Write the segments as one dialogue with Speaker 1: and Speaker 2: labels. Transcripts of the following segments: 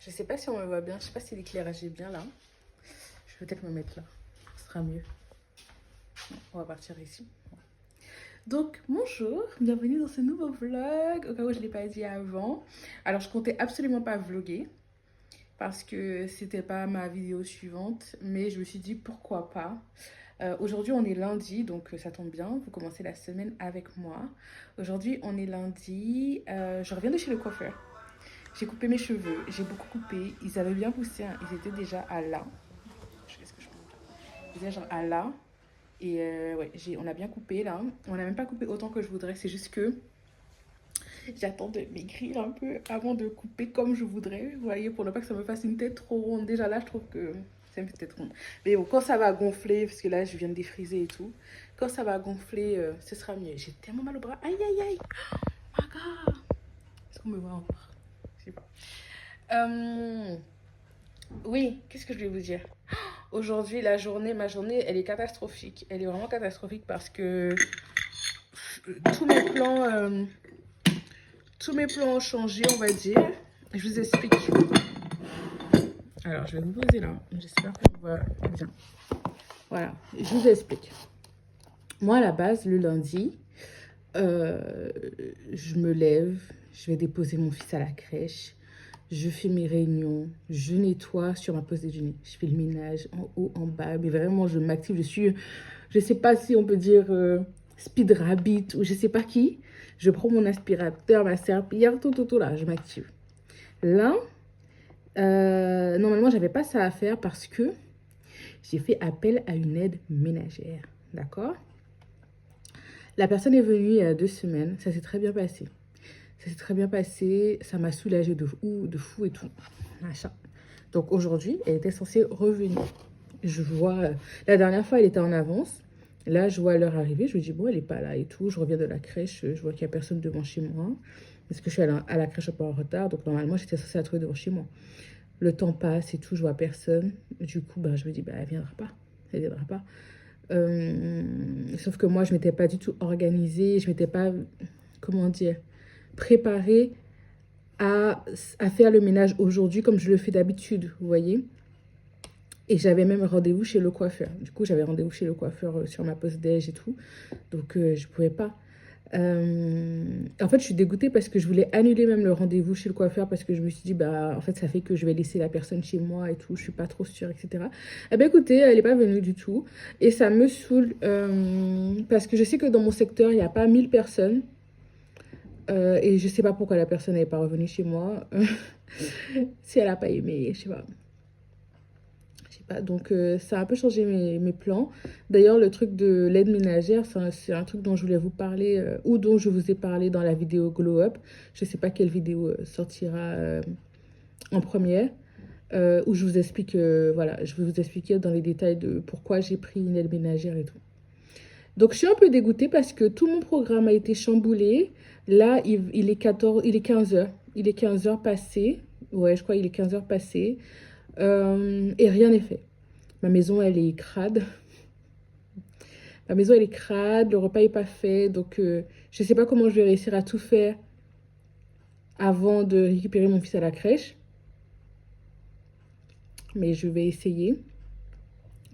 Speaker 1: Je sais pas si on me voit bien, je sais pas si l'éclairage est bien là. Je vais peut-être me mettre là, ce sera mieux. On va partir ici. Donc bonjour, bienvenue dans ce nouveau vlog, au cas où je ne l'ai pas dit avant. Alors je comptais absolument pas vlogger parce que c'était pas ma vidéo suivante, mais je me suis dit pourquoi pas. Aujourd'hui on est lundi, donc ça tombe bien, vous commencez la semaine avec moi. Aujourd'hui on est lundi, je reviens de chez le coiffeur. J'ai coupé mes cheveux, j'ai beaucoup coupé, ils avaient bien poussé, hein. Ils étaient déjà à là. Qu'est-ce que je peux dire? Ils étaient genre à là. Et ouais, on a bien coupé là. On n'a même pas coupé autant que je voudrais, c'est juste que j'attends de maigrir un peu avant de couper comme je voudrais. Vous voyez, pour ne pas que ça me fasse une tête trop ronde. Déjà là, je trouve que c'est une tête ronde. Mais bon, quand ça va gonfler, parce que là, je viens de défriser et tout, quand ça va gonfler, ce sera mieux. J'ai tellement mal au bras. Aïe, aïe, aïe. Oh my god. Est-ce qu'on me voit encore? Je sais pas. Oui, qu'est-ce que je vais vous dire? Aujourd'hui, ma journée, elle est catastrophique. Elle est vraiment catastrophique parce que tous mes plans, euh, tous mes plans ont changé, on va dire. Je vous explique. Alors, je vais vous poser là. J'espère qu'on va bien. Voilà, je vous explique. Moi, à la base, le lundi, euh, je me lève, je vais déposer mon fils à la crèche. Je fais mes réunions, je nettoie sur ma pause déjeuner. Je fais le ménage en haut, en bas. Mais vraiment, je m'active. Je sais pas si on peut dire speed rabbit ou je sais pas qui. Je prends mon aspirateur, ma serpillière, tout là. Je m'active. Là, normalement, j'avais pas ça à faire parce que j'ai fait appel à une aide ménagère. D'accord? La personne est venue il y a 2 semaines. Ça s'est très bien passé. Ça s'est très bien passé. Ça m'a soulagée de fou et tout. Machin. Donc aujourd'hui, elle était censée revenir. Je vois, la dernière fois, elle était en avance. Là, je vois l'heure arriver. Je me dis, bon, elle n'est pas là et tout. Je reviens de la crèche. Je vois qu'il n'y a personne devant chez moi. Parce que je suis à la crèche un peu en retard. Donc normalement, j'étais censée la trouver devant chez moi. Le temps passe et tout. Je vois personne. Du coup, ben, je me dis, ben, elle ne viendra pas. Elle ne viendra pas. Sauf que moi, je ne m'étais pas du tout organisée. Je ne m'étais pas, comment dire, préparée à faire le ménage aujourd'hui comme je le fais d'habitude, vous voyez. Et j'avais même rendez-vous chez le coiffeur. Du coup, j'avais rendez-vous chez le coiffeur sur ma pause déj et tout. Donc, je ne pouvais pas. En fait, je suis dégoûtée parce que je voulais annuler même le rendez-vous chez le coiffeur parce que je me suis dit, bah, en fait, ça fait que je vais laisser la personne chez moi et tout. Je suis pas trop sûre, etc. Eh bien, écoutez, elle n'est pas venue du tout. Et ça me saoule parce que je sais que dans mon secteur, il n'y a pas 1000 personnes. Et je sais pas pourquoi la personne n'est pas revenue chez moi. Si elle n'a pas aimé, je sais pas. Je sais pas. Donc, ça a un peu changé mes plans. D'ailleurs, le truc de l'aide ménagère, c'est un truc dont je voulais vous parler ou dont je vous ai parlé dans la vidéo Glow Up. Je sais pas quelle vidéo sortira en première. Où je vous explique, voilà, je vais vous expliquer dans les détails de pourquoi j'ai pris une aide ménagère et tout. Donc, je suis un peu dégoûtée parce que tout mon programme a été chamboulé. Là, il est 14, il est 15 heures. Il est 15 heures passées. Ouais, je crois qu'il est 15 heures passées. Et rien n'est fait. Ma maison, elle est crade. Ma maison, elle est crade. Le repas n'est pas fait. Donc, je ne sais pas comment je vais réussir à tout faire avant de récupérer mon fils à la crèche. Mais je vais essayer.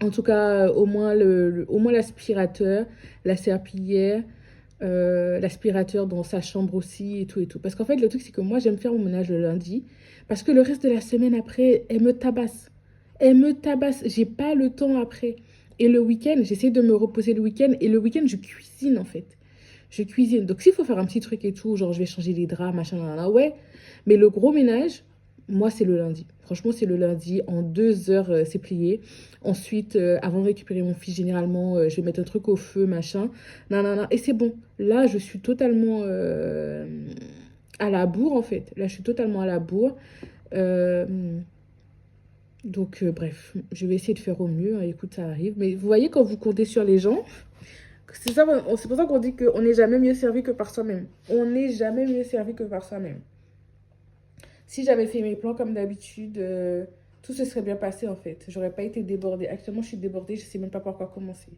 Speaker 1: En tout cas, au moins l'aspirateur, la serpillière, l'aspirateur dans sa chambre aussi et tout et tout. Parce qu'en fait, le truc, c'est que moi, j'aime faire mon ménage le lundi. Parce que le reste de la semaine après, elle me tabasse. Elle me tabasse. J'ai pas le temps après. Et le week-end, j'essaie de me reposer le week-end. Et le week-end, je cuisine en fait. Je cuisine. Donc, s'il faut faire un petit truc et tout, genre je vais changer les draps, machin, là, là, ouais. Mais le gros ménage, moi, c'est le lundi. Franchement, c'est le lundi. En 2 heures, c'est plié. Ensuite, avant de récupérer mon fils, généralement, je vais mettre un truc au feu, machin. Non, non, non. Et c'est bon. Là, je suis totalement à la bourre, en fait. Là, je suis totalement à la bourre. Euh, donc, bref, je vais essayer de faire au mieux, hein. Écoute, ça arrive. Mais vous voyez, quand vous comptez sur les gens, c'est ça, c'est pour ça qu'on dit qu'on n'est jamais mieux servi que par soi-même. On n'est jamais mieux servi que par soi-même. Si j'avais fait mes plans comme d'habitude, tout se serait bien passé en fait. J'aurais pas été débordée. Actuellement, je suis débordée, je sais même pas par quoi commencer.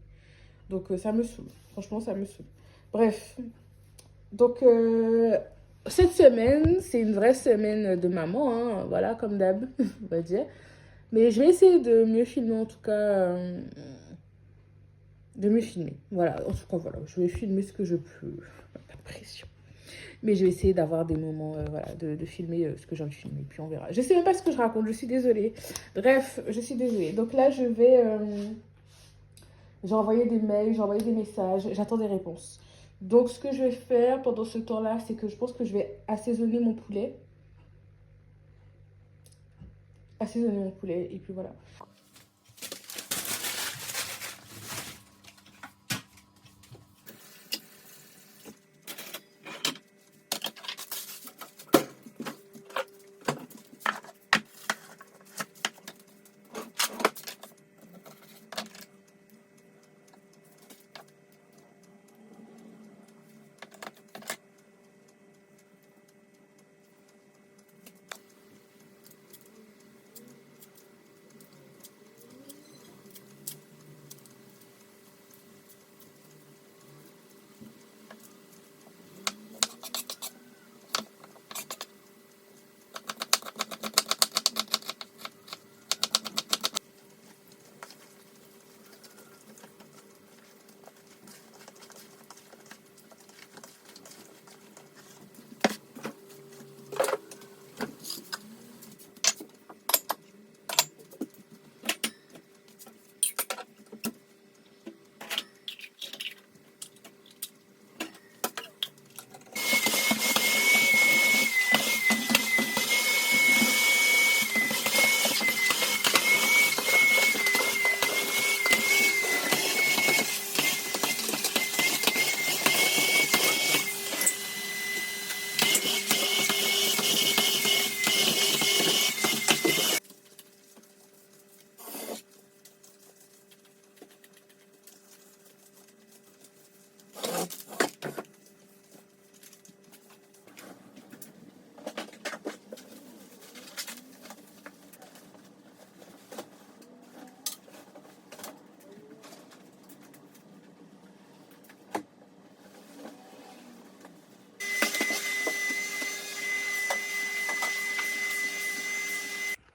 Speaker 1: Donc, ça me saoule. Franchement, ça me saoule. Bref. Donc, cette semaine, c'est une vraie semaine de maman, hein, voilà, comme d'hab, on va dire. Mais je vais essayer de mieux filmer, en tout cas, de mieux filmer. Voilà, en tout cas, voilà, je vais filmer ce que je peux. Pas de pression. Mais je vais essayer d'avoir des moments, voilà, de filmer ce que j'ai envie de filmer. Puis on verra. Je sais même pas ce que je raconte, je suis désolée. Bref, je suis désolée. Donc là, j'ai envoyé des mails, j'ai envoyé des messages, j'attends des réponses. Donc ce que je vais faire pendant ce temps-là, c'est que je pense que je vais assaisonner mon poulet. Assaisonner mon poulet, et puis voilà.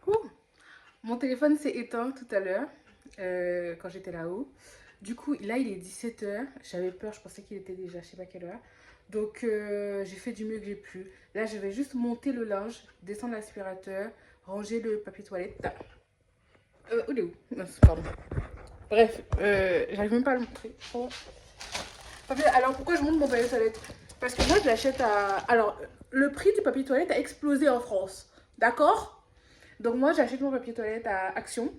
Speaker 1: Ouh, mon téléphone s'est éteint tout à l'heure quand j'étais là-haut. Du coup, là, il est 17h. J'avais peur, je pensais qu'il était déjà, je sais pas quelle heure. Donc, j'ai fait du mieux que j'ai pu. Là, je vais juste monter le linge, descendre l'aspirateur, ranger le papier toilette. Ah. Où il est où? Non, pardon. Bref, j'arrive même pas à le montrer. Oh. Alors, pourquoi je monte mon papier toilette? Parce que moi, je l'achète à... Alors, le prix du papier toilette a explosé en France. D'accord? Donc, moi, j'achète mon papier toilette à Action.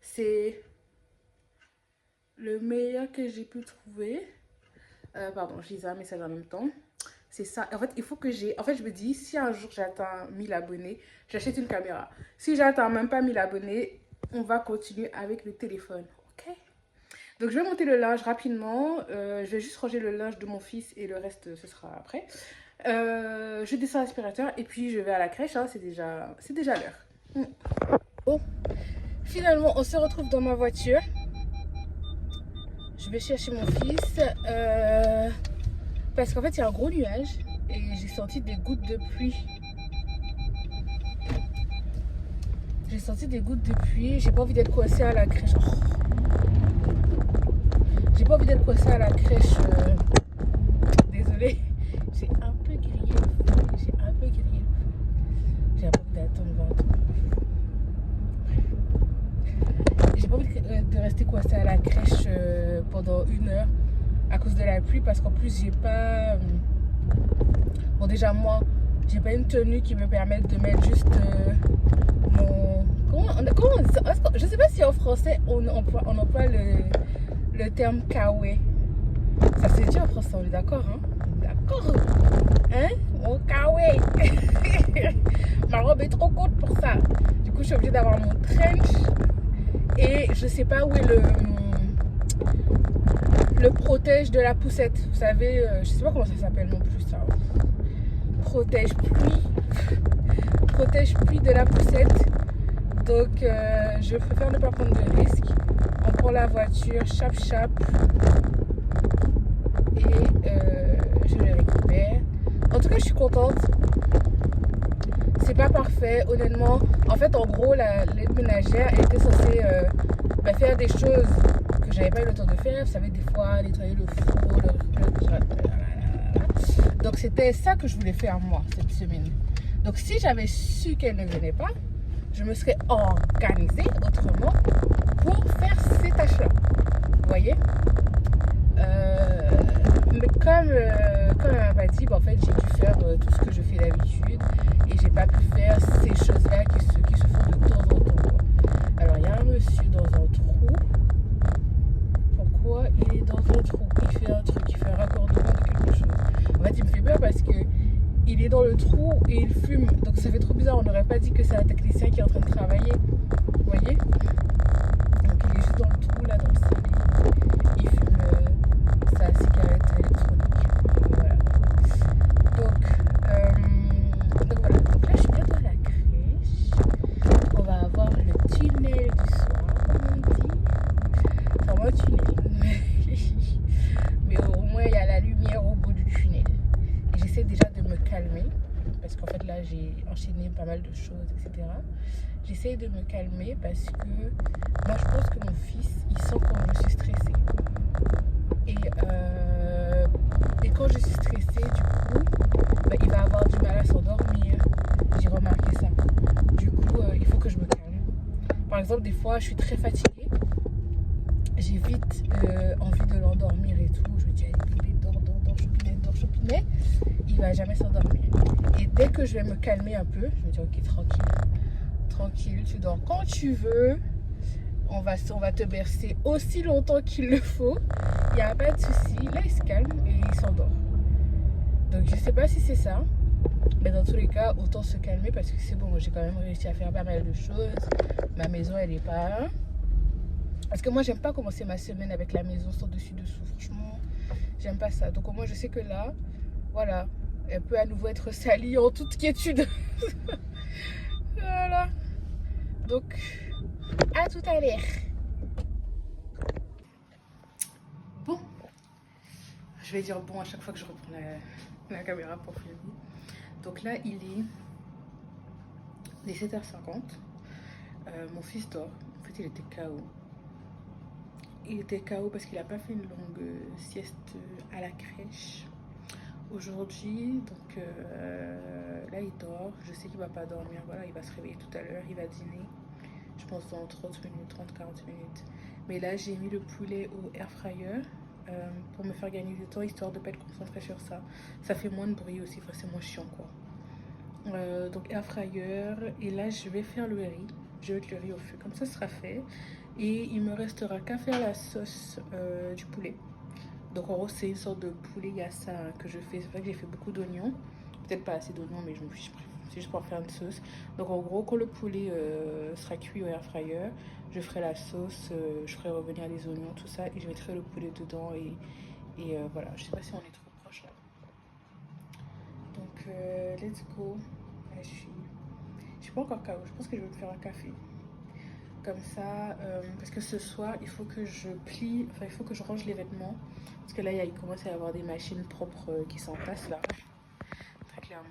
Speaker 1: C'est le meilleur que j'ai pu trouver. Pardon, je lisais un message en même temps. C'est ça. En fait, il faut que j'ai... En fait, je me dis, si un jour j'atteins 1000 abonnés, j'achète une caméra. Si j'atteins même pas 1000 abonnés, on va continuer avec le téléphone. Ok? Donc, je vais monter le linge rapidement. Je vais juste ranger le linge de mon fils et le reste, ce sera après. Je descends l'aspirateur et puis je vais à la crèche. Hein, c'est déjà l'heure. Bon, finalement, on se retrouve dans ma voiture. Je vais chercher mon fils parce qu'en fait, il y a un gros nuage et j'ai senti des gouttes de pluie. J'ai senti des gouttes de pluie. J'ai pas envie d'être coincée à la crèche. Oh. J'ai pas envie d'être coincée à la crèche. Désolée. J'ai un peu grillé. J'ai un peu grillé. J'ai pas envie d'attendre 20 ans. J'ai pas envie de rester coincée à la crèche pendant 1 heure à cause de la pluie parce qu'en plus j'ai pas... Bon déjà moi, j'ai pas une tenue qui me permette de mettre juste mon... Comment on dit ça? Je sais pas si en français on emploie le terme kawaii. Ça se dit en français, on est d'accord, hein? D'accord? Hein? Mon kawaii. Ma robe est trop courte pour ça. Du coup, je suis obligée d'avoir mon trench. Et je sais pas où est le protège de la poussette. Vous savez, je sais pas comment ça s'appelle non plus ça. Protège pluie. Protège pluie de la poussette. Donc je préfère ne pas prendre de risques. On prend la voiture, chap. Et je le récupère. En tout cas, je suis contente. C'est pas parfait, honnêtement. En fait, en gros, l'aide ménagère, elle était censée faire des choses que j'avais pas eu le temps de faire. Vous savez, des fois, nettoyer le four, donc, c'était ça que je voulais faire moi, cette semaine. Donc, si j'avais su qu'elle ne venait pas, je me serais organisée autrement pour faire ces tâches-là. Vous voyez, mais comme elle m'a pas dit, en fait, j'ai dû faire tout ce que je fais d'habitude et j'ai pas pu faire ces choses-là qui se font de temps en temps. Alors, il y a un monsieur dans un trou. Pourquoi il est dans un trou? Il fait un truc, il fait un raccordement de quelque chose. En fait, il me fait peur parce que il est dans le trou et il fume. Donc, ça fait trop bizarre. On n'aurait pas dit que c'est un technicien qui est en train de travailler. Vous voyez? Donc, il est juste dans le trou, là, dans le sol. Il fume sa cigarette électronique. Voilà. Donc voilà. Donc là, je suis bientôt à la crèche. On va avoir le tunnel du soir, comme on dit. Enfin, moi, tunnel. Mais au moins, il y a la lumière au bout du tunnel. Et j'essaie déjà de me calmer. Parce qu'en fait, là, j'ai enchaîné pas mal de choses, etc. J'essaie de me calmer parce que moi, je pense que mon fils, il sent quand je suis stressée. Et quand je suis stressée, du coup, il va avoir du mal à s'endormir. J'ai remarqué ça. Du coup, il faut que je me calme. Par exemple, des fois, je suis très fatiguée. J'ai vite envie de l'endormir et tout. Je me dis, allez, bébé, dors, chopinet. Il va jamais s'endormir. Et dès que je vais me calmer un peu, je me dis, ok, tranquille, tu dors quand tu veux. On va te bercer aussi longtemps qu'il le faut. Il n'y a pas de souci. Là, il se calme et il s'endort. Donc, je sais pas si c'est ça. Mais dans tous les cas, autant se calmer parce que c'est bon. J'ai quand même réussi à faire pas mal de choses. Ma maison, elle est pas... Parce que moi, j'aime pas commencer ma semaine avec la maison sans dessus-dessous. Franchement, j'aime pas ça. Donc, au moins, je sais que là, voilà, elle peut à nouveau être salie en toute quiétude. Voilà. Donc, à tout à l'heure. Bon, je vais dire bon à chaque fois que je reprends la caméra pour filmer. Donc là, il est 7h50. Mon fils dort. En fait, il était KO. Il était KO parce qu'il n'a pas fait une longue sieste à la crèche aujourd'hui. Donc là, il dort. Je sais qu'il ne va pas dormir. Voilà, il va se réveiller tout à l'heure. Il va dîner. Je pense dans 30 minutes, 30-40 minutes. Mais là, j'ai mis le poulet au air fryer pour me faire gagner du temps, histoire de ne pas être concentrée sur ça. Ça fait moins de bruit aussi, enfin, c'est moins chiant quoi. Donc air fryer. Et là, je vais faire le riz. Je vais mettre le riz au feu, comme ça, ce sera fait. Et il me restera qu'à faire la sauce du poulet. Donc en gros, c'est une sorte de poulet yassa que je fais. C'est vrai que j'ai fait beaucoup d'oignons. Peut-être pas assez d'oignons, mais je me fiche. C'est juste pour faire une sauce. Donc en gros, quand le poulet sera cuit au air fryer, je ferai la sauce, je ferai revenir les oignons, tout ça, et je mettrai le poulet dedans. Et voilà, je sais pas si on est trop proche là. Donc let's go. Là, je suis pas encore KO. Je pense que je vais me faire un café. Comme ça, parce que ce soir, il faut que je plie, enfin il faut que je range les vêtements. Parce que là, il commence à y avoir des machines propres qui s'entassent là. Très clairement.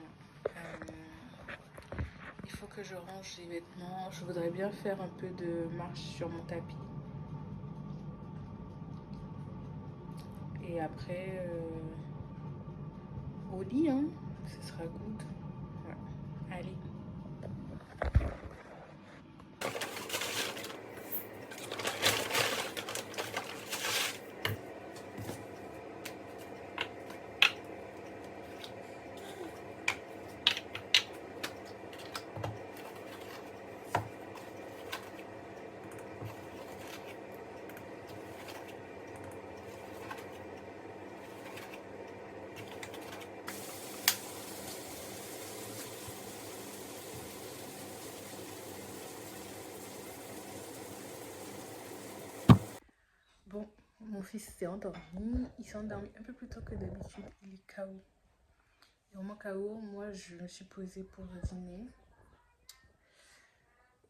Speaker 1: Il faut que je range les vêtements. Je voudrais bien faire un peu de marche sur mon tapis. Et après, au lit, hein, ce sera good. Voilà. Allez. Bon, mon fils s'est endormi. Il s'est endormi un peu plus tôt que d'habitude. Il est KO. Et au moins KO, moi je me suis posée pour dîner.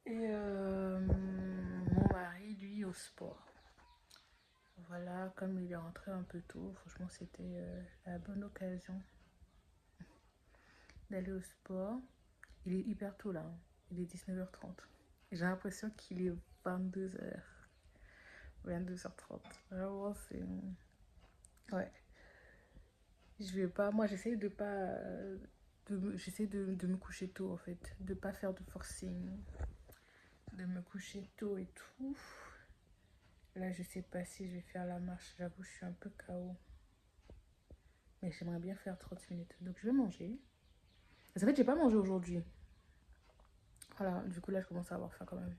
Speaker 1: Et mon mari, lui, au sport. Voilà, comme il est rentré un peu tôt, franchement, c'était la bonne occasion d'aller au sport. Il est hyper tôt là, il est 19h30. J'ai l'impression qu'il est 22h, 22h30. Vraiment, c'est... Ouais. Je vais pas... Moi, j'essaie de pas... J'essaie de me coucher tôt en fait, de pas faire de forcing, de me coucher tôt et tout. Là, je sais pas si je vais faire la marche, j'avoue, je suis un peu KO. Mais j'aimerais bien faire 30 minutes. Donc, je vais manger. En fait, j'ai pas mangé aujourd'hui. Voilà, du coup, là, je commence à avoir faim quand même.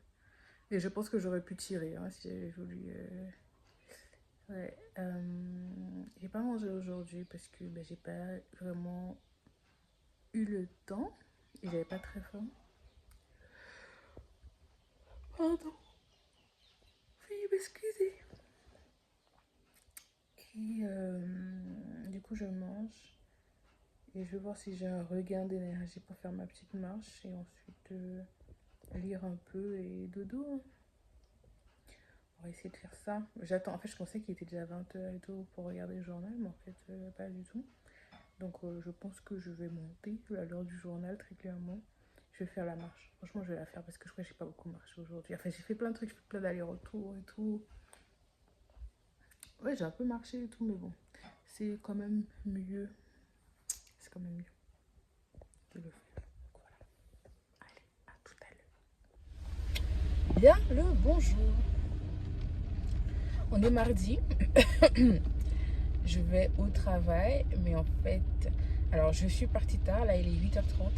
Speaker 1: Et je pense que j'aurais pu tirer hein, si j'avais voulu. Ouais. J'ai pas mangé aujourd'hui parce que ben, j'ai pas vraiment eu le temps. Et j'avais pas très faim. Pardon. Veuillez m'excuser. Et du coup, je mange. Et je vais voir si j'ai un regain d'énergie pour faire ma petite marche. Et ensuite, lire un peu et dodo. Hein. On va essayer de faire ça. J'attends. En fait, je pensais qu'il était déjà 20h et tout pour regarder le journal. Mais en fait, pas du tout. Donc, je pense que je vais monter à l'heure du journal, très clairement. Je vais faire la marche. Franchement, je vais la faire parce que je crois que j'ai pas beaucoup marché aujourd'hui. Enfin, j'ai fait plein de trucs, j'ai fait plein d'allers-retours et tout. Ouais, j'ai un peu marché et tout, mais bon. C'est quand même mieux. C'est quand même mieux de le faire. Donc, voilà. Allez, à tout à l'heure. Bien le bonjour. On est mardi. Je vais au travail, mais en fait... Alors, je suis partie tard. Là, il est 8h30.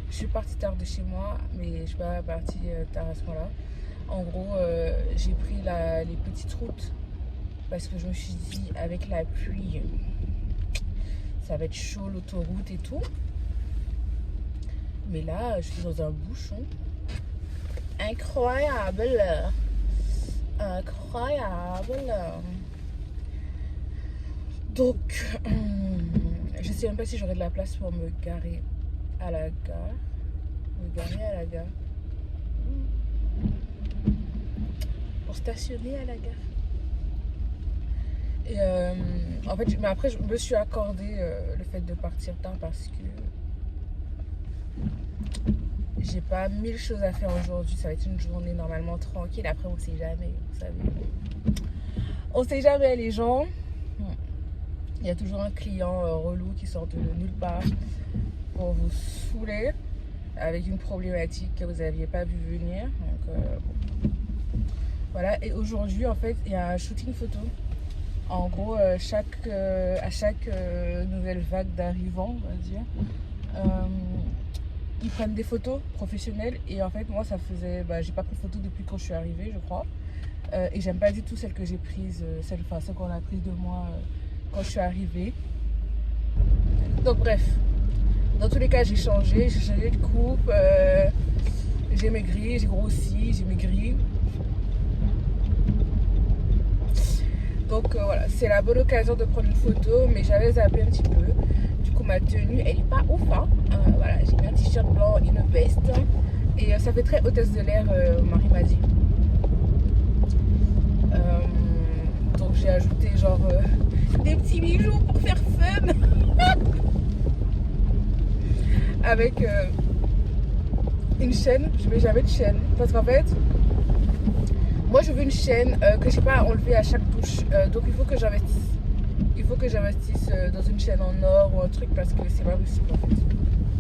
Speaker 1: Je suis partie tard de chez moi, mais je suis pas partie tard à ce moment-là. En gros, j'ai pris les petites routes parce que je me suis dit, avec la pluie, ça va être chaud l'autoroute et tout. Mais là, je suis dans un bouchon. Incroyable. Incroyable. Donc, je sais même pas si j'aurai de la place pour me garer à la gare. Me garer à la gare. Pour stationner à la gare. Et en fait, mais après, je me suis accordé le fait de partir tard parce que j'ai pas 1000 choses à faire aujourd'hui. Ça va être une journée normalement tranquille. Après, on sait jamais, vous savez. On sait jamais, les gens. Il y a toujours un client relou qui sort de nulle part pour vous saouler avec une problématique que vous n'aviez pas vu venir. Donc, voilà. Et aujourd'hui, en fait, il y a un shooting photo. En gros, à chaque nouvelle vague d'arrivants, on va dire, ils prennent des photos professionnelles. Et en fait, moi, ça faisait... Bah, j'ai pas pris de photo depuis quand je suis arrivée, je crois. Et j'aime pas du tout celle que j'ai prise, celle qu'on a prise de moi quand je suis arrivée. Donc bref, dans tous les cas, j'ai changé de coupe. J'ai maigri, j'ai grossi, j'ai maigri. Donc voilà, c'est la bonne occasion de prendre une photo, mais j'avais zappé un petit peu. Du coup, ma tenue, elle est pas ouf. Hein. Voilà, j'ai mis un t-shirt blanc, une veste. Et ça fait très hôtesse de l'air, Marie m'a dit. Donc j'ai ajouté genre des petits bijoux pour faire fun. Avec une chaîne. Je mets jamais de chaîne. Parce qu'en fait... Moi, je veux une chaîne que je n'ai pas enlevée à chaque touche. Donc, il faut que j'investisse. Il faut que j'investisse dans une chaîne en or ou un truc parce que c'est pas possible en fait.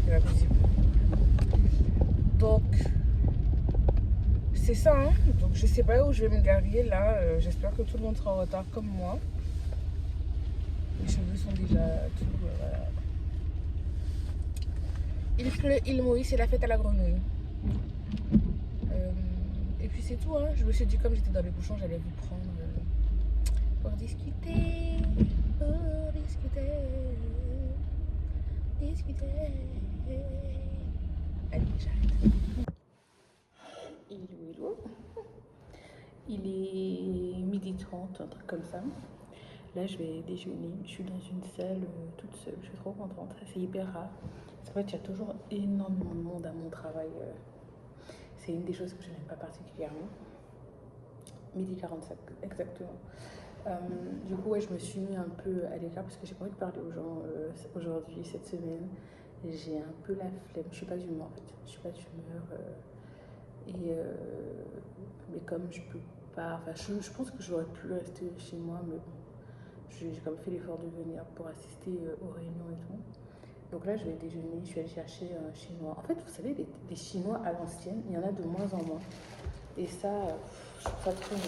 Speaker 1: C'est pas possible. Donc, c'est ça. Hein. Donc, je sais pas où je vais me garer là. J'espère que tout le monde sera en retard comme moi. Mes cheveux sont déjà tout. Voilà. Il pleut, il mouille, c'est la fête à la grenouille. Et puis c'est tout, hein. Je me suis dit comme j'étais dans les bouchons, j'allais vous prendre pour discuter, discuter. Allez, j'arrête. Hello. Il est 12h30, un truc comme ça. Là, je vais déjeuner. Je suis dans une salle toute seule. Je suis trop contente. C'est hyper rare. En fait, il y a toujours énormément de monde à mon travail. C'est une des choses que je n'aime pas particulièrement. 12h45, exactement. Du coup, ouais, je me suis mis un peu à l'écart parce que j'ai pas envie de parler aux gens aujourd'hui, cette semaine. j'ai un peu la flemme. Je suis pas d'humeur en fait. Je suis pas d'humeur. Et mais comme je peux pas, enfin je pense que j'aurais pu rester chez moi, mais bon, j'ai comme fait l'effort de venir pour assister aux réunions et tout. Donc là, je vais déjeuner, je vais aller chercher un chinois. En fait, vous savez, les chinois à l'ancienne, il y en a de moins en moins. Et ça, je trouve ça très nul.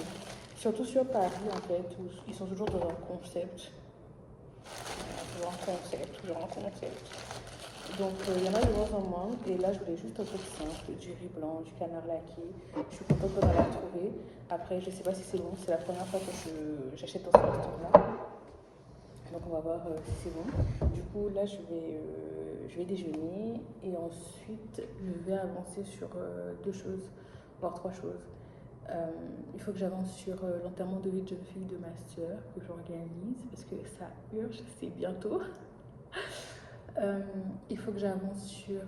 Speaker 1: Surtout sur Paris, en fait, où ils sont toujours dans un concept. Toujours un concept, toujours un concept. Donc, il y en a de moins en moins. Et là, je voulais juste un truc simple, du riz blanc, du canard laqué. Je suis contente d'en avoir trouvé. Après, je sais pas si c'est bon. C'est la première fois que j'achète dans ce restaurant-là. Donc, on va voir si c'est bon. Du coup, là, je vais déjeuner. Et ensuite, je vais avancer sur deux choses, voire trois choses. Il faut que j'avance sur l'enterrement de vie de jeune fille de ma soeur que j'organise parce que ça urge, c'est bientôt. Il faut que j'avance sur...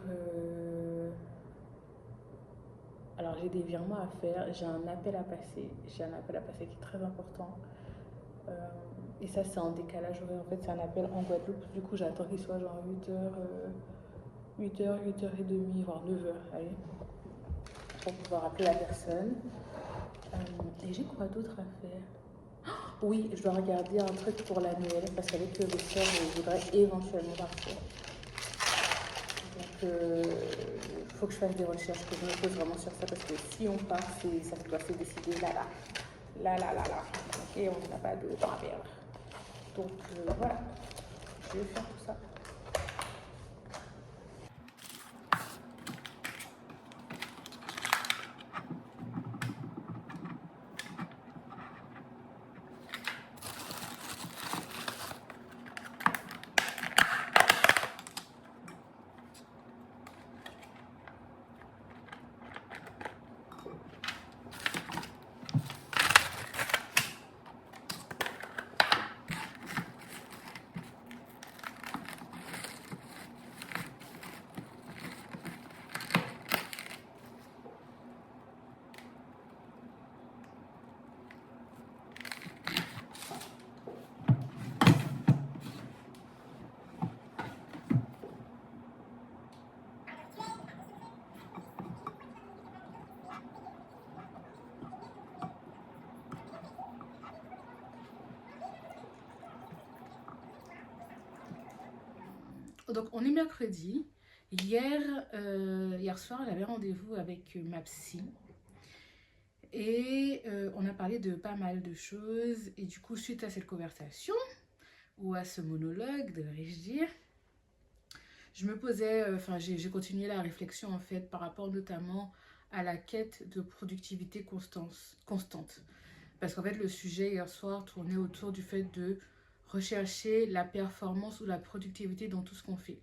Speaker 1: Alors j'ai des virements à faire, j'ai un appel à passer, j'ai un appel à passer qui est très important. Euh, et ça c'est en décalage horaire, en fait c'est un appel en Guadeloupe, du coup j'attends qu'il soit genre 8h, 8h30, voire 9h, allez, pour pouvoir appeler la personne. Et j'ai quoi d'autre à faire? Oui, je dois regarder un truc pour l'annuel parce qu'avec le soeur, je voudrais éventuellement partir. Donc, il faut que je fasse des recherches, que je me pose vraiment sur ça parce que si on part, ça doit se décider là, là. Là, là, là, là. Ok, on n'a pas de temps à perdre. Donc, voilà, je vais faire tout ça. Donc, on est mercredi. Hier soir, j'avais rendez-vous avec ma psy. Et on a parlé de pas mal de choses. Et du coup, suite à cette conversation, ou à ce monologue, devrais-je dire, je me posais, j'ai continué la réflexion en fait par rapport notamment à la quête de productivité constante. Parce qu'en fait, le sujet hier soir tournait autour du fait de rechercher la performance ou la productivité dans tout ce qu'on fait.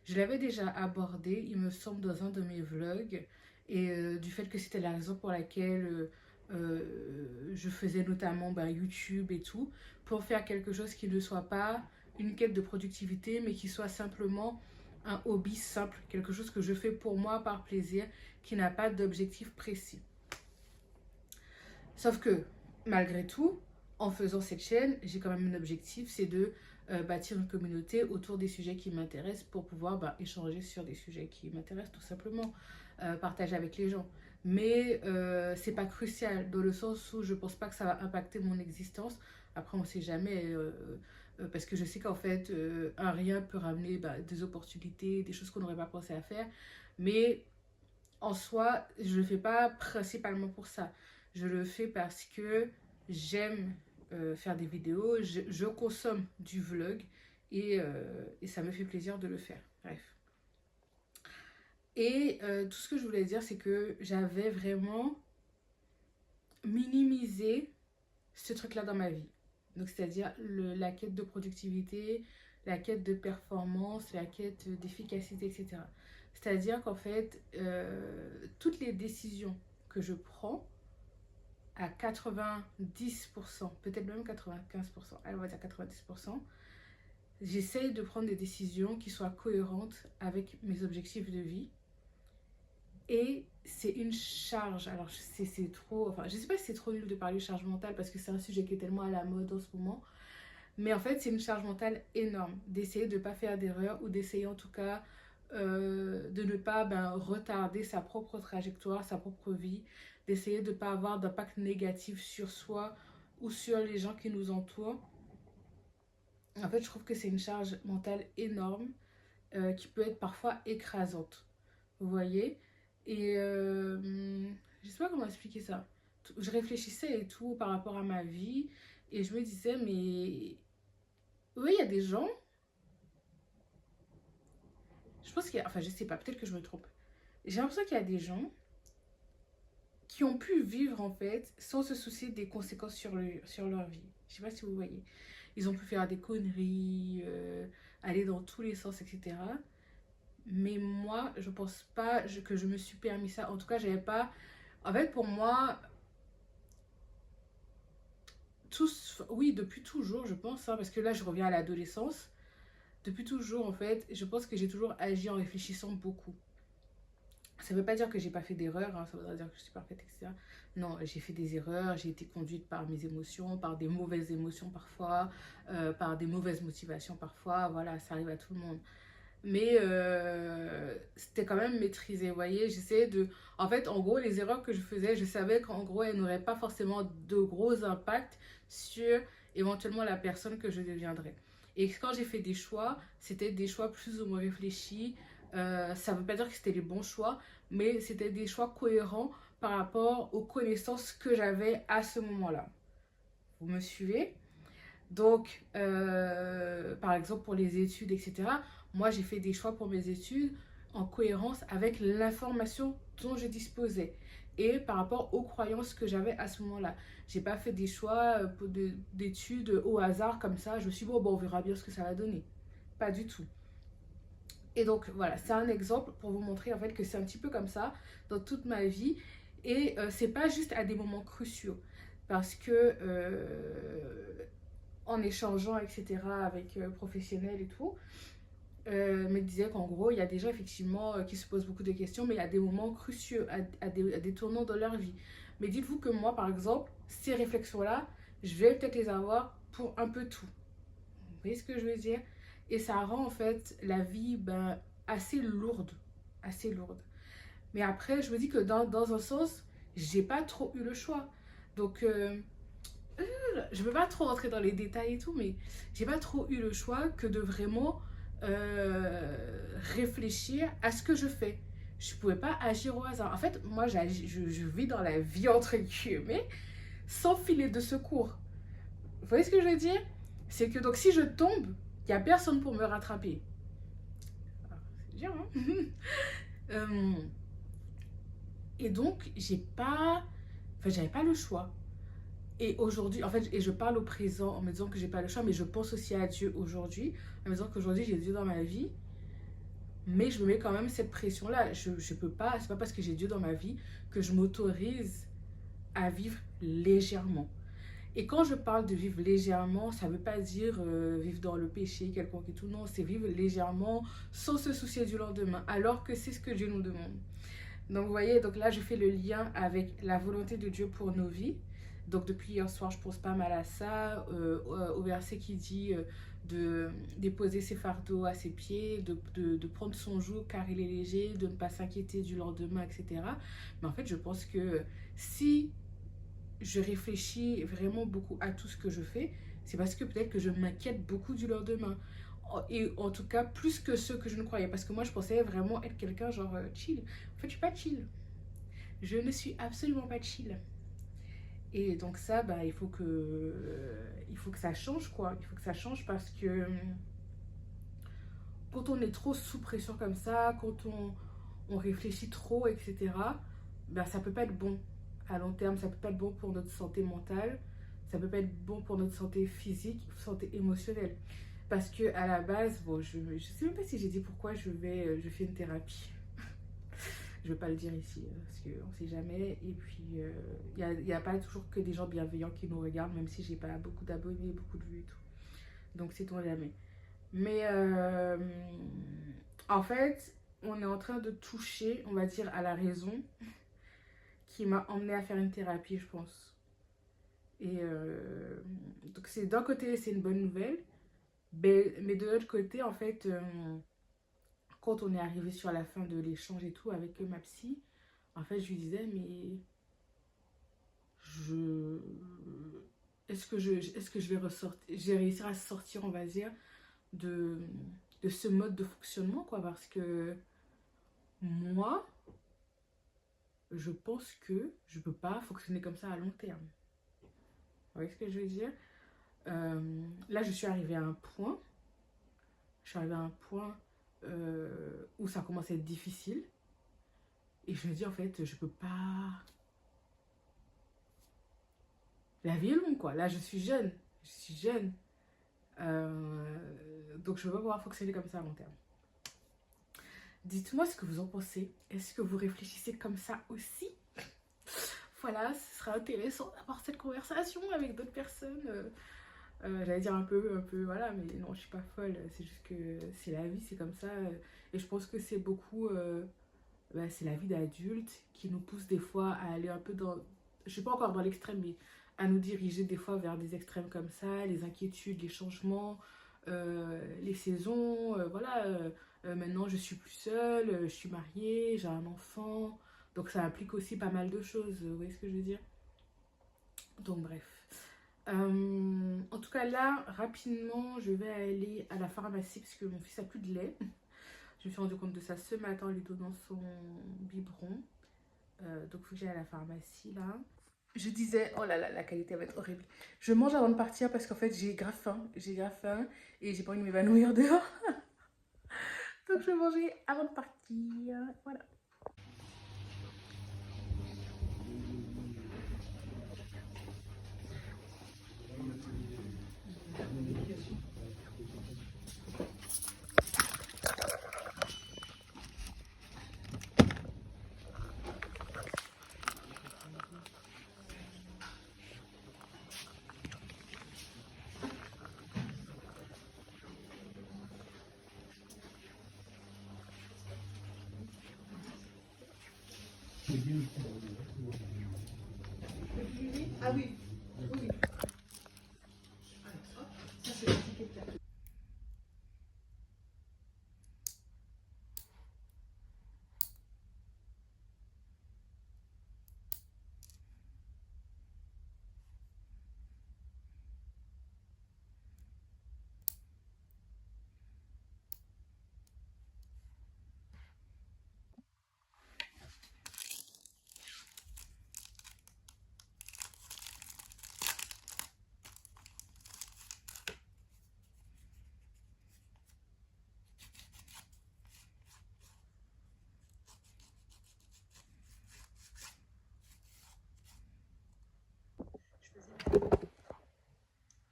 Speaker 1: Je l'avais déjà abordé, il me semble, dans un de mes vlogs, et du fait que c'était la raison pour laquelle je faisais notamment YouTube et tout, pour faire quelque chose qui ne soit pas une quête de productivité, mais qui soit simplement un hobby simple, quelque chose que je fais pour moi par plaisir, qui n'a pas d'objectif précis. Sauf que, malgré tout, en faisant cette chaîne, j'ai quand même un objectif, c'est de bâtir une communauté autour des sujets qui m'intéressent pour pouvoir échanger sur des sujets qui m'intéressent tout simplement, partager avec les gens. Mais c'est pas crucial dans le sens où je pense pas que ça va impacter mon existence. Après, on sait jamais, parce que je sais qu'en fait, un rien peut ramener des opportunités, des choses qu'on n'aurait pas pensé à faire. Mais en soi, je le fais pas principalement pour ça. Je le fais parce que j'aime faire des vidéos, je consomme du vlog et ça me fait plaisir de le faire. Bref. Et tout ce que je voulais dire, c'est que j'avais vraiment minimisé ce truc-là dans ma vie. Donc, c'est-à-dire la quête de productivité, la quête de performance, la quête d'efficacité, etc. C'est-à-dire qu'en fait, toutes les décisions que je prends, à 90%, peut-être même 95%, allez, on va dire 90%, j'essaye de prendre des décisions qui soient cohérentes avec mes objectifs de vie. Et c'est une charge, alors c'est trop, enfin je sais pas si c'est trop nul de parler de charge mentale parce que c'est un sujet qui est tellement à la mode en ce moment, mais en fait c'est une charge mentale énorme d'essayer de ne pas faire d'erreur ou d'essayer en tout cas de ne pas retarder sa propre trajectoire, sa propre vie, d'essayer de ne pas avoir d'impact négatif sur soi ou sur les gens qui nous entourent. En fait, je trouve que c'est une charge mentale énorme qui peut être parfois écrasante. Vous voyez? Et je sais pas comment expliquer ça. Je réfléchissais et tout par rapport à ma vie et je me disais, mais oui, il y a des gens, je pense qu'il y a, enfin, je sais pas, peut-être que je me trompe. J'ai l'impression qu'il y a des gens qui ont pu vivre en fait sans se soucier des conséquences sur leur vie. Je sais pas si vous voyez. Ils ont pu faire des conneries, aller dans tous les sens, etc. Mais moi, je pense pas que je me suis permis ça. En tout cas, j'avais pas. En fait, pour moi, tous, oui, depuis toujours, je pense, hein, parce que là, je reviens à l'adolescence. Depuis toujours, en fait, je pense que j'ai toujours agi en réfléchissant beaucoup. Ça veut pas dire que j'ai pas fait d'erreurs, hein, ça veut dire que je suis parfaite, etc. Non, j'ai fait des erreurs, j'ai été conduite par mes émotions, par des mauvaises émotions parfois, par des mauvaises motivations parfois, voilà, ça arrive à tout le monde. Mais c'était quand même maîtrisé, vous voyez, j'essayais de... En fait, en gros, les erreurs que je faisais, je savais qu'en gros, elles n'auraient pas forcément de gros impacts sur éventuellement la personne que je deviendrais. Et quand j'ai fait des choix, c'était des choix plus ou moins réfléchis. Ça ne veut pas dire que c'était les bons choix, mais c'était des choix cohérents par rapport aux connaissances que j'avais à ce moment-là. Vous me suivez? Donc, par exemple, pour les études, etc., moi, j'ai fait des choix pour mes études en cohérence avec l'information dont je disposais et par rapport aux croyances que j'avais à ce moment-là. J'ai pas fait des choix d'études au hasard comme ça. Je me suis dit, bon, on verra bien ce que ça va donner. Pas du tout. Et donc, voilà, c'est un exemple pour vous montrer en fait que c'est un petit peu comme ça dans toute ma vie. Et c'est pas juste à des moments cruciaux. Parce que en échangeant, etc., avec professionnels et tout, me disait qu'en gros, il y a des gens effectivement qui se posent beaucoup de questions, mais il y a des moments cruciaux, à des tournants dans leur vie. Mais dites-vous que moi, par exemple, ces réflexions-là, je vais peut-être les avoir pour un peu tout. Vous voyez ce que je veux dire? Et ça rend en fait la vie assez lourde. Assez lourde. Mais après, je me dis que dans un sens, j'ai pas trop eu le choix. Donc, je ne veux pas trop rentrer dans les détails et tout, mais j'ai pas trop eu le choix que de vraiment réfléchir à ce que je fais. Je pouvais pas agir au hasard. En fait, moi, je vis dans la vie entre guillemets sans filet de secours. Vous voyez ce que je veux dire? C'est que donc si je tombe, il n'y a personne pour me rattraper. C'est dur, hein? Euh, et donc, j'avais pas le choix. Et aujourd'hui, en fait, et je parle au présent en me disant que j'ai pas le choix, mais je pense aussi à Dieu aujourd'hui, en me disant qu'aujourd'hui j'ai Dieu dans ma vie, mais je me mets quand même cette pression-là. Je peux pas, c'est pas parce que j'ai Dieu dans ma vie que je m'autorise à vivre légèrement. Et quand je parle de vivre légèrement, ça veut pas dire vivre dans le péché quelconque et tout, non, c'est vivre légèrement sans se soucier du lendemain, alors que c'est ce que Dieu nous demande. Donc, vous voyez, donc là, je fais le lien avec la volonté de Dieu pour nos vies. Donc, depuis hier soir, je pense pas mal à ça, au verset qui dit de déposer ses fardeaux à ses pieds, de prendre son joug car il est léger, de ne pas s'inquiéter du lendemain, etc. Mais en fait, je pense que si je réfléchis vraiment beaucoup à tout ce que je fais, c'est parce que peut-être que je m'inquiète beaucoup du lendemain. Et en tout cas, plus que ce que je ne croyais. Parce que moi, je pensais vraiment être quelqu'un genre chill. En fait, je suis pas chill. Je ne suis absolument pas chill. Et donc ça, il faut que ça change, quoi. Il faut que ça change parce que quand on est trop sous pression comme ça, quand on réfléchit trop, etc., ça peut pas être bon à long terme. Ça peut pas être bon pour notre santé mentale. Ça peut pas être bon pour notre santé physique, santé émotionnelle. Parce que à la base, bon, je sais même pas si j'ai dit pourquoi je fais une thérapie. Je ne vais pas le dire ici, parce qu'on ne sait jamais. Et puis, il n'y a pas toujours que des gens bienveillants qui nous regardent, même si j'ai pas beaucoup d'abonnés, beaucoup de vues et tout. Donc, c'est-on jamais. Mais en fait, on est en train de toucher, on va dire, à la raison qui m'a emmené à faire une thérapie, je pense. Et donc, d'un côté, c'est une bonne nouvelle. Mais de l'autre côté, en fait, quand on est arrivé sur la fin de l'échange et tout avec ma psy, en fait, je lui disais, mais je... est-ce que je vais ressortir, je vais réussir à sortir, on va dire, de, de ce mode de fonctionnement, quoi, parce que moi, je pense que je peux pas fonctionner comme ça à long terme. Vous voyez ce que je veux dire? Là, je suis arrivée à un point, où ça commence à être difficile. Et je me dis, en fait, je peux pas... La vie est longue, quoi. Là, je suis jeune. Je suis jeune. Donc, je ne vais pas pouvoir fonctionner comme ça à long terme. Dites-moi ce que vous en pensez. Est-ce que vous réfléchissez comme ça aussi? Voilà, ce sera intéressant d'avoir cette conversation avec d'autres personnes. J'allais dire un peu, voilà, mais non, je suis pas folle. C'est juste que c'est la vie, c'est comme ça. Et je pense que c'est beaucoup... c'est la vie d'adulte qui nous pousse des fois à aller un peu dans... Je suis pas encore dans l'extrême, mais à nous diriger des fois vers des extrêmes comme ça, les inquiétudes, les changements, les saisons, voilà. Maintenant, je suis plus seule, je suis mariée, j'ai un enfant, donc ça implique aussi pas mal de choses, vous voyez ce que je veux dire? Donc bref. En tout cas là, rapidement, je vais aller à la pharmacie parce que mon fils a plus de lait. Je me suis rendu compte de ça ce matin en lui donnant son biberon. Donc, il faut que j'aille à la pharmacie, là. Je disais, oh là là, la qualité va être horrible. Je mange avant de partir parce qu'en fait, j'ai grave faim. J'ai grave faim et j'ai pas envie de m'évanouir dehors. Donc, je vais manger avant de partir. Voilà. Ah oui, oui. Ça, c'est l'étiquette.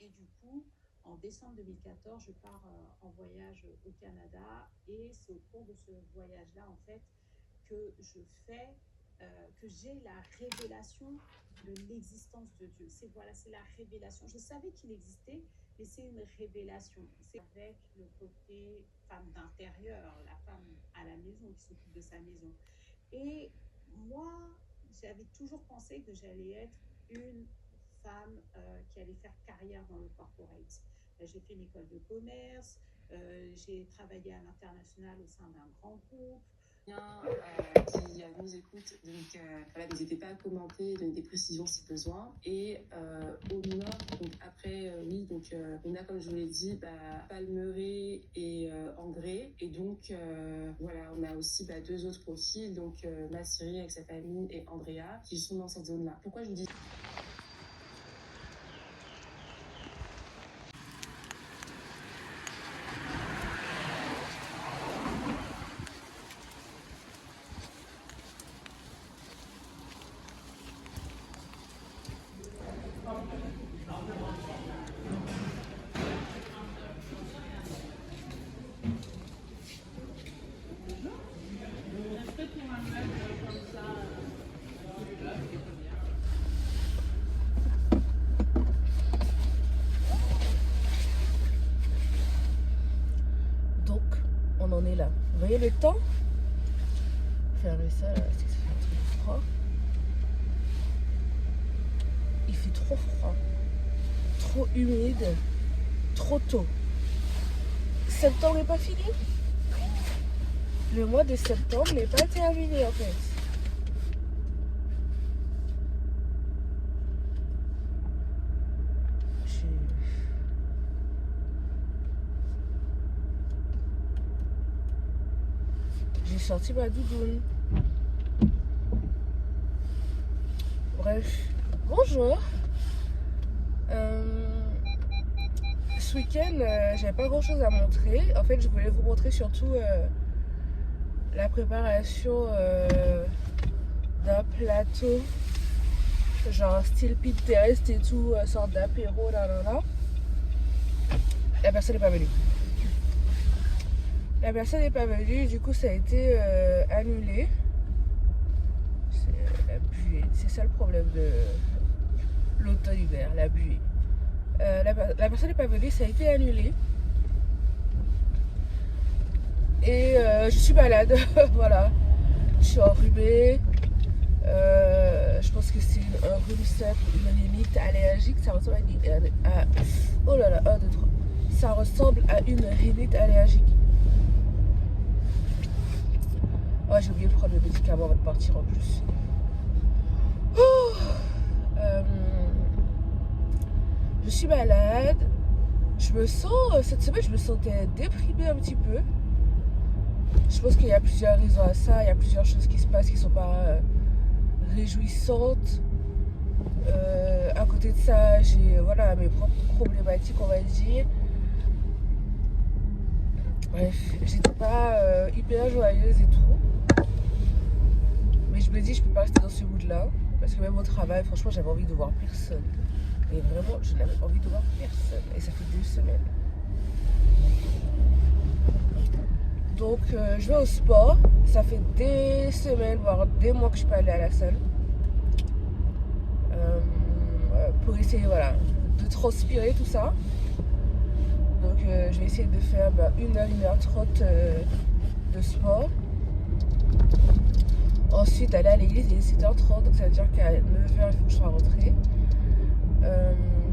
Speaker 2: Et du coup, en décembre 2014, je pars en voyage au Canada et c'est au cours de ce voyage-là, en fait, que je fais, que j'ai la révélation de l'existence de Dieu. C'est voilà, c'est la révélation. Je savais qu'il existait, mais c'est une révélation. C'est avec le côté femme d'intérieur, la femme à la maison qui s'occupe de sa maison. Et moi, j'avais toujours pensé que j'allais être une femme qui allait faire carrière dans le corporate. J'ai fait une école de commerce, j'ai travaillé à l'international au sein d'un grand groupe.
Speaker 3: Qui nous écoutent, donc voilà, n'hésitez pas à commenter, donner des précisions si besoin. Et au nord, donc après, oui, donc on a, comme je vous l'ai dit, Palmeraie et André. Et donc voilà, on a aussi deux autres profils, donc Massiri avec sa famille et Andrea, qui sont dans cette zone-là. Pourquoi je vous dis
Speaker 1: Donc, on en est là. Vous voyez le temps? Fermez ça, là, parce que ça fait un truc froid. Il fait trop froid, trop humide, trop tôt. Septembre n'est pas fini.
Speaker 4: le mois de septembre n'est pas terminé en fait. J'ai sorti ma doudoune. Bref, bonjour. Ce week-end, j'avais pas grand chose à montrer. En fait, je voulais vous montrer surtout la préparation d'un plateau, genre style Pinterest et tout, sorte d'apéro, là. La personne n'est pas venue. La personne n'est pas venue, du coup, ça a été annulé. La buée, c'est ça le problème de l'automne-hiver, la buée. La personne n'est pas venue, ça a été annulé. Et je suis malade, voilà. Je suis enrhumée. Je pense que c'est un rhume simple, une rhinite allergique. Ça ressemble à oh là là, 1, 2, 3. Ça ressemble à une rhinite allergique. Oh, j'ai oublié de prendre le médicament avant de partir en plus. Je suis malade. Cette semaine, je me sentais déprimée un petit peu. Je pense qu'il y a plusieurs raisons à ça. Il y a plusieurs choses qui se passent qui ne sont pas réjouissantes. À côté de ça, j'ai mes propres problématiques, on va dire. Bref, j'étais pas hyper joyeuse et tout. Mais je me dis, je peux pas rester dans ce mood-là. Parce que même au travail, franchement, j'avais envie de voir personne. Et vraiment, je n'avais pas envie de voir personne. Et ça fait 2 semaines. Donc, je vais au sport. Ça fait des semaines, voire des mois que je suis pas allée à la salle. Pour essayer, de transpirer tout ça. Donc, je vais essayer de faire 1h, 1h30 de sport. Ensuite, aller à l'église, il est 7h30, donc ça veut dire qu'à 9h, il faut que je sois rentrée.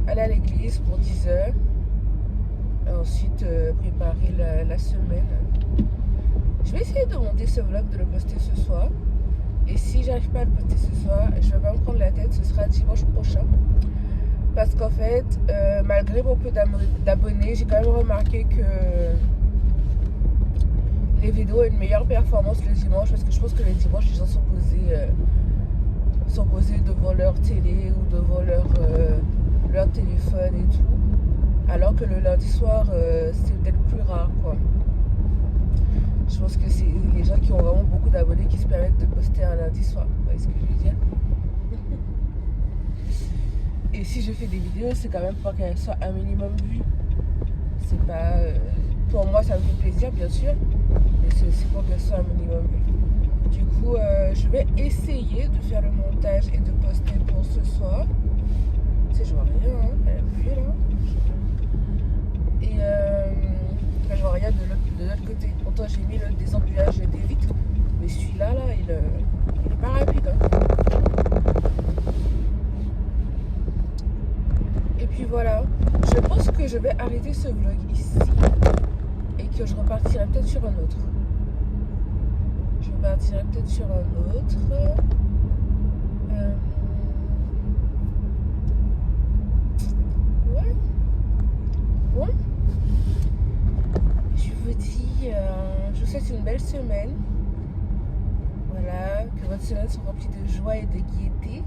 Speaker 4: Aller à l'église pour 10h. Ensuite, préparer la semaine. Je vais essayer de monter ce vlog, de le poster ce soir. Et si j'arrive pas à le poster ce soir, je vais pas me prendre la tête, ce sera dimanche prochain. Parce qu'en fait, malgré mon peu d'abonnés, j'ai quand même remarqué que les vidéos ont une meilleure performance le dimanche. Parce que je pense que le dimanche, les gens sont posés devant leur télé ou devant leur téléphone et tout. Alors que le lundi soir, c'est peut-être plus rare, quoi. Je pense que c'est les gens qui ont vraiment beaucoup d'abonnés qui se permettent de poster un lundi soir. Vous voyez ce que je veux dire? Et si je fais des vidéos, c'est quand même pour qu'elles soient un minimum vues. C'est pas... pour moi, ça me fait plaisir, bien sûr. Mais c'est pour qu'elles soient un minimum vues. Du coup, je vais essayer de faire le montage et de poster pour ce soir. Tu sais, je vois rien, hein. Elle a plu, là. Et... je vois rien de l'autre côté. Pourtant, j'ai mis des embullages et des vitres. Mais celui-là, il est pas rapide, hein. Et puis voilà, je pense que je vais arrêter ce vlog ici et que je repartirai peut-être sur un autre. Ouais. Bon. Je vous dis, je vous souhaite une belle semaine. Voilà, que votre semaine soit remplie de joie et de gaieté.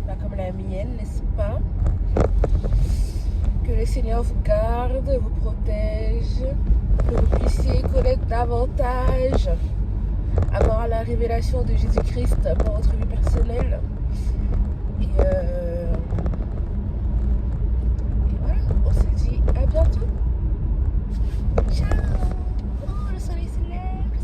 Speaker 4: Pas comme la mienne, n'est-ce pas? Que le Seigneur vous garde, vous protège, que vous puissiez connaître davantage, avoir la révélation de Jésus-Christ pour votre vie personnelle. Et voilà, on se dit à bientôt. Ciao! Oh, le soleil se lève.